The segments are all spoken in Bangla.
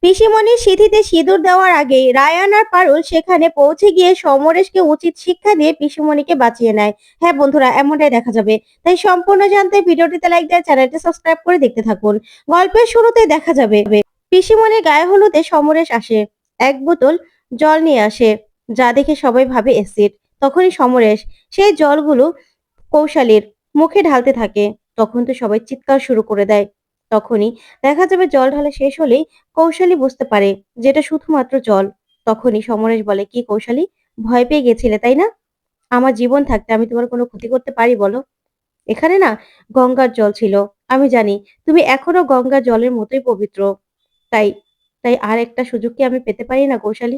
পিসিমণির সিঁথিতে সিঁদুর দেওয়ার আগেই রায়ান আর পারুল সেখানে পৌঁছে গিয়ে সমরেশকে উচিত শিক্ষা দিয়ে পিসিমণিকে বাঁচিয়ে নেয়। হ্যাঁ বন্ধুরা, এমনটাই দেখা যাবে। তাই সম্পূর্ণ জানতে ভিডিওটিতে লাইক দিয়ে চ্যানেলটি সাবস্ক্রাইব করে দেখতে থাকুন। গল্পের শুরুতেই দেখা যাবে পিসিমণির গায়ে হলুদে সমরেশ আসে, এক বোতল জল নিয়ে আসে, যা দেখে সবাই ভাবে অ্যাসিড। তখনই সমরেশ সেই জলগুলো কৌশালীর মুখে ঢালতে থাকে। তখন তো সবাই চিৎকার শুরু করে দেয়। তখনই দেখা যাবে জল ঢালা শেষ হলেই কৌশালী বুঝতে পারে যে এটা শুধুমাত্র জল। তখনই সমরেশ বলে, কি কৌশালী, ভয় পেয়ে গেছিলে তাই না? আমার জীবন থাকতে আমি তোমার কোনো ক্ষতি করতে পারি বলো? এখানে না গঙ্গার জল ছিল। আমি জানি তুমি এখনো গঙ্গার জলের মতোই পবিত্র। তাই তাই আর একটা সুযোগ কি আমি পেতে পারি না কৌশালী?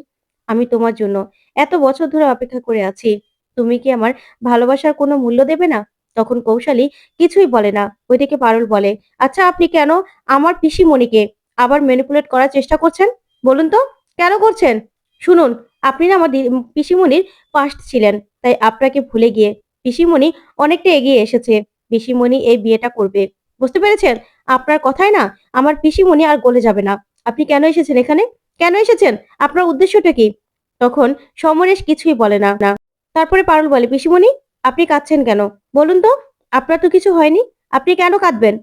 আমি তোমার জন্য এত বছর ধরে অপেক্ষা করে আছি। তুমি কি আমার ভালোবাসার কোনো মূল্য দেবে না? তখন কৌশালী কিছুই বলে না। ওইদিকে পারুল বলে, আচ্ছা আপনি কেন আমার পিসিমণিকে আবার ম্যানিপুলেট করার চেষ্টা করছেন? বলুন তো, কেন করছেন? শুনুন, আপনি না আমার পিসিমণির পাশ ছিলেন, তাই আপনাকে ভুলে গিয়ে পিসিমণি অনেকটা এগিয়ে এসেছে। পিসিমণি এই বিয়েটা করবে, বুঝতে পেরেছেন? আপনার কথায় না আমার পিসিমণি আর গলে যাবে না। আপনি কেন এসেছেন এখানে? কেন এসেছেন? আপনার উদ্দেশ্যটা কি? তখন সমরেশ কিছুই বলে না। তারপরে পারুল বলে, পিসিমণি আপনি কাঁদছেন কেন? বলুন তো, আপনার তো কিছু হয়নি, আপনি কেন কাঁদবেন?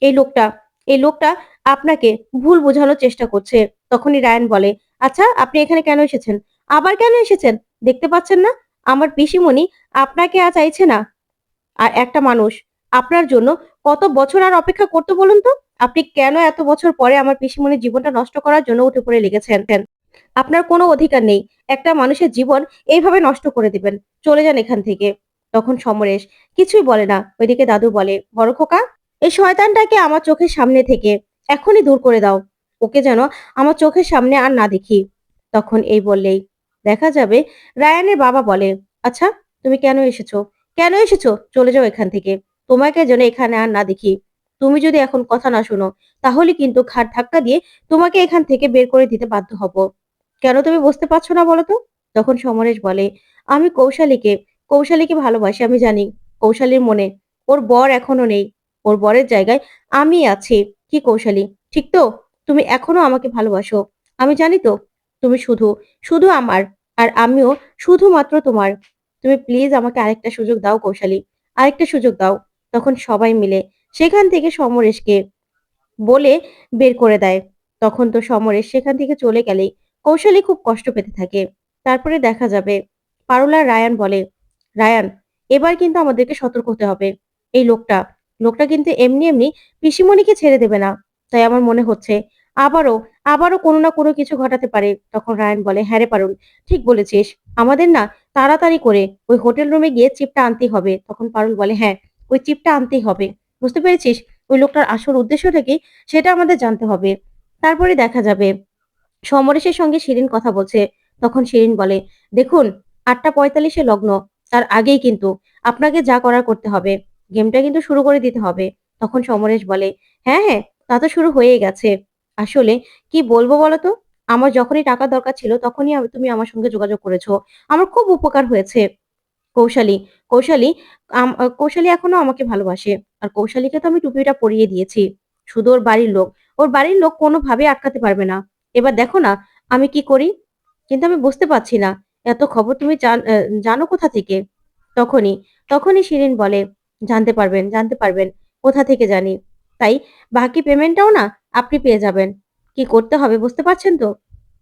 এই লোকটা এই লোকটা আপনাকে ভুল বোঝানোর চেষ্টা করছে। তখনই রায়ান বলে, আচ্ছা আপনি এখানে কেন এসেছেন? আবার কেন এসেছেন? দেখতে পাচ্ছেন না আমার পিসিমণি আপনাকে আর চাইছে না। আর একটা মানুষ আপনার জন্য কত বছর আর অপেক্ষা করতে বলুন তো? আপনি কেন এত বছর পরে আমার পিসিমণির জীবনটা নষ্ট করার জন্য উঠে পড়ে লেগেছেন? আপনার কোনো অধিকার নেই একটা মানুষের জীবন এইভাবে নষ্ট করে দিবেন। চলে যান এখান থেকে। তখন সমরেশ কিছুই বলে না। ওইদিকে দাদু বলে, বড় খোকা, এই শয়তানটাকে আমার চোখের সামনে থেকে এখনই দূর করে দাও। ওকে যেন আমার চোখের সামনে আর না দেখি। তখন এই বললেই দেখা যাবে রায়ানের বাবা বলে, আচ্ছা তুমি কেন এসেছো? কেন এসেছো? চলে যাও এখান থেকে। তোমাকে যেন এখানে আর না দেখি। তুমি যদি এখন কথা না শোনো তাহলে কিন্তু ঘাট ধাক্কা দিয়ে তোমাকে এখান থেকে বের করে দিতে বাধ্য হব। কেন তুমি বুঝতে পারছো না বলো তো? তখন সমরেশ বলে, আমি কৌশালীকে ভালোবাসি, আমি জানি। কৌশালীর মনে ওর বর এখনো নেই। ওর বরের জায়গায় আমি আছি। কি কৌশালী, ঠিক তো? তুমি এখনো আমাকে ভালোবাসো। আমি জানি তো। তুমি শুধু শুধু আমার, আর আমিও শুধুমাত্র তোমার। তুমি প্লিজ আমাকে আরেকটা সুযোগ দাও কৌশালী, আরেকটা সুযোগ দাও। তখন সবাই মিলে সেখান থেকে সমরেশকে বলে বের করে দেয়। তখন তো সমরেশ সেখান থেকে চলে গেলেই কৌশলী খুব কষ্ট পেতে থাকে। তারপরে দেখা যাবে পারুল আর রায়ান বলে, রায়ান এবার কিন্তু আমাদেরকে সতর্ক হতে হবে। এই লোকটা লোকটা কিন্তু এমনি এমনি পিসিমণিকে ছেড়ে দেবে না। তাই আমার মনে হচ্ছে আবারও আবারও কোনো না কোনো কিছু ঘটাতে পারে। তখন রায়ান বলে, হ্যাঁ রে পারুল, ঠিক বলেছিস। আমাদের না তাড়াতাড়ি করে ওই হোটেল রুমে গিয়ে চিপটা আনতেই হবে। তখন পারুল বলে, হ্যাঁ ওই চিপটা আনতেই হবে। বুঝতে পেরেছিস? ওই লোকটার আসল উদ্দেশ্যটা কি সেটা আমাদের জানতে হবে। তারপরে দেখা যাবে সমরেশের সঙ্গে শিরিন কথা বলছে। তখন শিরিন বলে, দেখুন ৮টা ৪৫-এ লগ্ন, তার আগেই কিন্তু আপনাকে যা করার করতে হবে। গেমটা কিন্তু শুরু করে দিতে হবে। তখন সমরেশ বলে, হ্যাঁ হ্যাঁ, তা তো শুরু হয়েই গেছে। আসলে কি বলবো বলো তো, আমার যখনই টাকা দরকার ছিল তখনই তুমি আমার সঙ্গে যোগাযোগ করেছো। আমার খুব উপকার হয়েছে। কৌশালী, কৌশালী কৌশালী এখনো আমাকে ভালোবাসে। আর কৌশালীকে তো আমি টুপিটা পরিয়ে দিয়েছি। শুধু ওর বাড়ির লোক কোনোভাবেই আটকাতে পারবে না। এবার দেখো না আমি কি করি? কিন্তু আমি বুঝতে পারছি না এত খবর তুমি জানো কোথা থেকে? তখনই তখনই শিরিন বলে, জানতে পারবেন। কোথা থেকে জানি? তাই বাকি পেমেন্টটাও না আপনি পেয়ে যাবেন। কি করতে হবে বুঝতে পারছেন তো?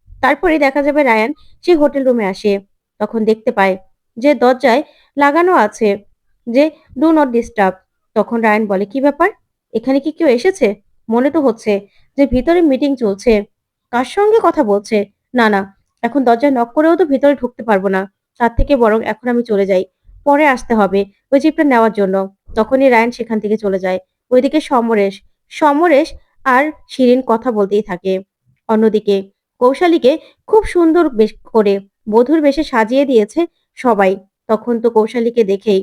তারপরে দেখা যাবে রায়ান সেই হোটেল রুমে আসে। তখন দেখতে পায় যে দরজায় লাগানো আছে যে ডু নট ডিস্টার্ব। তখন রায়ান বলে, কি ব্যাপার, এখানে কি কেউ এসেছে? মনে তো হচ্ছে যে ভিতরে মিটিং চলছে। কার সঙ্গে কথা বলছে? না না, এখন দরজায় নক করেও তো ভিতরে ঢুকতে পারবো না। তার থেকে বরং এখন আমি চলে যাই, পরে আসতে হবে ওই জিপটা নেওয়ার জন্য। তখনই রায়ান সেখান থেকে চলে যায়। ওইদিকে সমরেশ সমরেশ আর শিরিন কথা বলতেই থাকে। অন্যদিকে কৌশালীকে খুব সুন্দর বেশ করে বধূর বেশে সাজিয়ে দিয়েছে সবাই। তখন তো কৌশালীকে দেখেই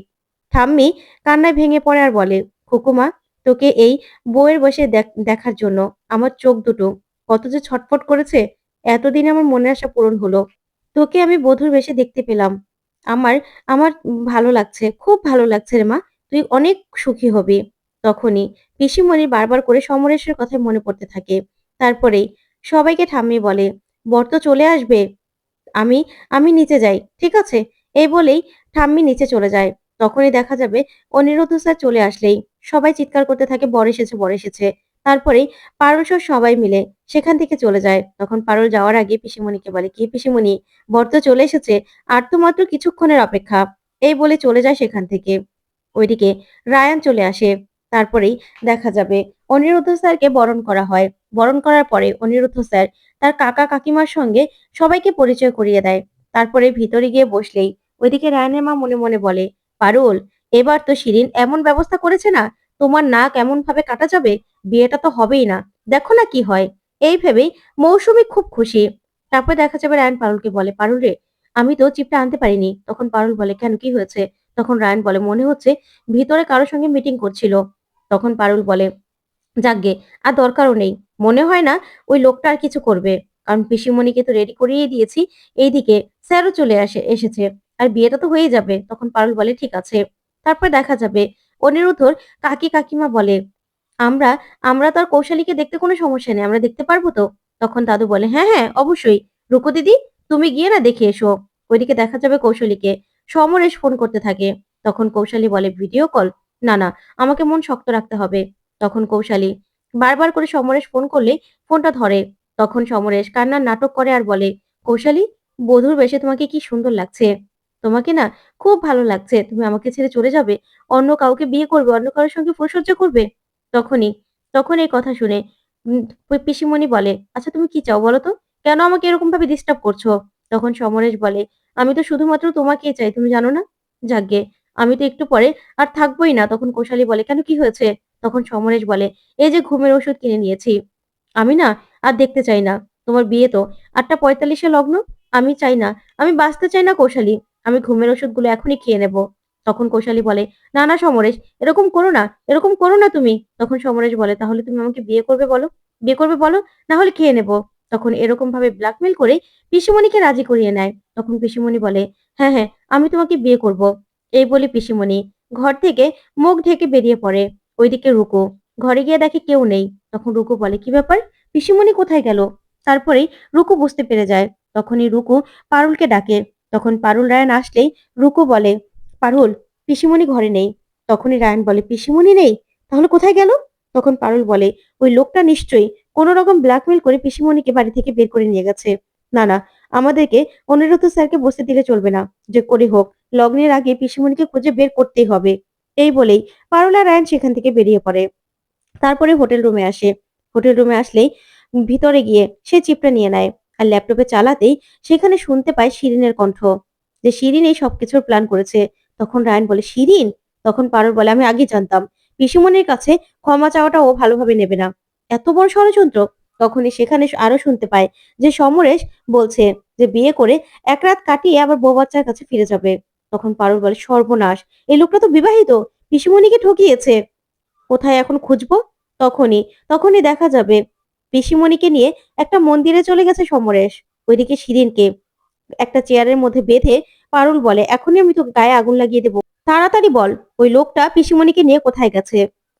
ঠাম্মি কান্নায় ভেঙে পড়ে আর বলে, খুকুমা, তোকে এই বউয়ের বসে দেখার জন্য আমার চোখ দুটো কত যে ছটফট করেছে। এতদিন আমার মনের আশা পূরণ হলো। তোকে আমি বধূর বেশে দেখতে পেলাম। আমার আমার ভালো লাগছে, খুব ভালো লাগছে রে মা। তুই অনেক সুখী হবি। তখনই পিসিমণি বারবার করে সমরেশের কথা মনে পড়তে থাকে। তারপরেই সবাইকে থামিয়ে বলে, বর তো চলে আসবে, আমি আমি নিচে যাই, ঠিক আছে? এই বলেই ঠাম্মি নিচে চলে যায়। তখনই দেখা যাবে অনিরুদ্ধ স্যার চলে আসলেই সবাই চিৎকার করতে থাকে, বর এসেছে, বর এসেছে। তারপরেই পারুল সহ সবাই মিলে সেখান থেকে চলে যায়। তখন পারুল যাওয়ার আগে পিসিমণিকে বলে, কি পিসিমণি, বর তো চলে এসেছে, আর তো মাত্র কিছুক্ষণের অপেক্ষা। এই বলে চলে যায় সেখান থেকে। ওইদিকে রায়ান চলে আসে। তারপরেই দেখা যাবে অনিরুদ্ধ স্যারকে বরণ করা হয়। বরণ করার পরে অনিরুদ্ধ স্যার তার কাকা কাকিমার সঙ্গে সবাইকে পরিচয় করিয়ে দেয়। তারপরে ভিতরে গিয়ে বসলেই ওইদিকে রায়ানের মা মনে মনে বলে, পারুল, এবার তো শিরিন এমন ব্যবস্থা করেছে না, তোমার নাক এমন ভাবে কাটা যাবে, বিয়েটা তো হবেই না, দেখো না কি হয়। এই ভেবেই মৌসুমী খুব খুশি। তারপর দেখা যাবে রায়ান পারুলকে বলে, পারুল রে, আমি তো চিপটা আনতে পারিনি। তখন পারুল বলে, কেন, কি হয়েছে? তখন রায়ান বলে, মনে হচ্ছে ভিতরে কারোর সঙ্গে মিটিং করছিল। তখন পারুল বলে, যাকগে, আর দরকারও নেই। মনে হয় না ওই লোকটা আর কিছু করবে, কারণ পিসিমণিকে তো রেডি করিয়ে দিয়েছি। এইদিকে স্যারও চলে এসেছে, আর বিয়েটা তো হয়েই যাবে। তখন পারুল বলে, ঠিক আছে। তারপর দেখা যাবে অনিরুদ্ধর কাকি কাকিমা বলে, আমরা আমরা তো আর কৌশালীকে দেখতে কোনো সমস্যা নেই, আমরা দেখতে পারবো তো? তখন দাদু বলে, হ্যাঁ হ্যাঁ অবশ্যই, রুকু দিদি, তুমি গিয়ে না দেখে এসো। ওইদিকে দেখা যাবে কৌশলীকে সমরেশ ফোন করতে থাকে। তখন কৌশালী বলে, ভিডিও কল? না না, আমাকে মন শক্ত রাখতে হবে। তখন কৌশালী বারবার করে সমরেশ ফোন করলে ফোনটা ধরে। তখন সমরেশ কান্নার নাটক করে আর বলে, কৌশালী, বধূর বেশে তোমাকে কি সুন্দর লাগছে, তোমাকে না খুব ভালো লাগছে। তুমি আমাকে ছেড়ে চলে যাবে, অন্য কাউকে বিয়ে করবে, অন্য কারোর সঙ্গে ফুলসজ্জা করবে? তখনই তখন এই কথা শুনে পিসিমণি বলে, আচ্ছা তুমি কি চাও বলো তো, কেন আমাকে এরকম ভাবে ডিস্টার্ব করছো? তখন সমরেশ বলে, আমি তো শুধুমাত্র তোমাকেই চাই, তুমি জানো না? যাকগে, আমি তো একটু পরে আর থাকবোই না। তখন কৌশালী বলে, কেন, কি হয়েছে? তখন সমরেশ বলে, এই যে ঘুমের ওষুধ কিনে নিয়েছি, আমি না আর দেখতে চাই না। তোমার বিয়ে তো ৮:৪৫ লগ্ন, আমি চাই না, আমি বাঁচতে চাই না কৌশালী, আমি ঘুমের ওষুধগুলো এখনই খেয়ে নেব। তখন কৌশালী বলে, না না সমরেশ, এরকম করো না, এরকম করো না তুমি। তখন সমরেশ বলে, তাহলে তুমি আমাকে বিয়ে করবে বলো, বিয়ে করবে বলো, না হলে খেয়ে নেব। তখন এরকম ভাবে ব্ল্যাকমেল করে পিসিমণিকে রাজি করিয়ে নেয়। তখন পিসিমণি বলে, হ্যাঁ হ্যাঁ, আমি তোমাকে বিয়ে করব। এই বলে পিসিমণি ঘর থেকে মুখ ঢেকে বেরিয়ে পড়ে। ওইদিকে রুকু ঘরে গিয়ে দেখে কেউ নেই। তখন রুকু বলে, কি ব্যাপার, পিসিমণি কোথায় গেল? তারপরেই রুকু বুঝতে পেরে যায়। তখনই রুকু পারুলকে ডাকে। তখন পারুল রায়ান আসলেই রুকু বলে, পারুল, পিসিমণি ঘরে নেই। তখনই রায়ান বলে, পিসিমণি নেই, তাহলে কোথায় গেল? তখন পারুল বলে, ওই লোকটা নিশ্চয়ই কোনো রকম ব্ল্যাকমেল করে পিসিমণিকে বাড়ি থেকে বের করে নিয়ে গেছে। না না, আমাদেরকে অনিরুদ্ধ স্যারকে বসতে দিলে চলবে না, যে করে হোক লগ্নের আগে পিসিমণিকে খুঁজে বের করতেই হবে। এই বলেই পারুল আর রায়ান সেখান থেকে বেরিয়ে পড়ে। তারপরে হোটেল রুমে আসে। হোটেল রুমে আসলেই ভিতরে গিয়ে সে চিপটা নিয়ে নেয়। আর ল্যাপটপে চালাতেই সেখানে শুনতে পায় শিরিনের কণ্ঠ, যে শিরিন এই সবকিছুর প্ল্যান করেছে। তখন রায়ান বলে, শিরিন? তখন পারুল বলে, আমি আগে জানতাম পিসিমণির কাছে ক্ষমা চাওয়াটা ও ভালোভাবে নেবে না, এত বড় ষড়যন্ত্র। তখনই সেখানে আরো শুনতে পায় যে সমরেশ বলছে যে বিয়ে করে এক রাত কাটিয়ে আবার বউ বাচ্চার কাছে ফিরে যাবে। তখন পারুল বলে, সর্বনাশ, এই লোকটা তো বিবাহিত, পিসিমণিকে ঠকিয়েছে, কোথায় এখন খুঁজবো? তখনই তখনই দেখা যাবে পিসিমণিকে নিয়ে একটা মন্দিরে চলে গেছে সমরেশ। ওইদিকে শিরিনকে একটা চেয়ারের মধ্যে বেঁধে পারুল বলে, এখনই আমি তোকে গায়ে আগুন লাগিয়ে দেবো, তাড়াতাড়ি বল ওই লোকটা পিসিমণিকে নিয়ে কোথায় গেছে।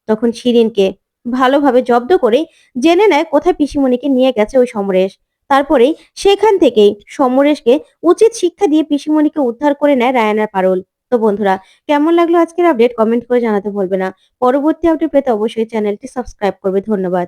তখন শিরিনকে ভালোভাবে জব্দ করে জেনে নেয় কোথায় পিসিমণিকে নিয়ে গেছে ওই সমরেশ। তারপরেই সেখান থেকেই সমরেশকে উচিত শিক্ষা দিয়ে পিসিমণিকে উদ্ধার করে নেয় রায়ান আর পারুল। তো বন্ধুরা, কেমন লাগলো আজকের আপডেট, কমেন্ট করে জানাতে ভুলবে না। পরবর্তী আপডেট পেতে অবশ্যই চ্যানেলটি সাবস্ক্রাইব করবে। ধন্যবাদ।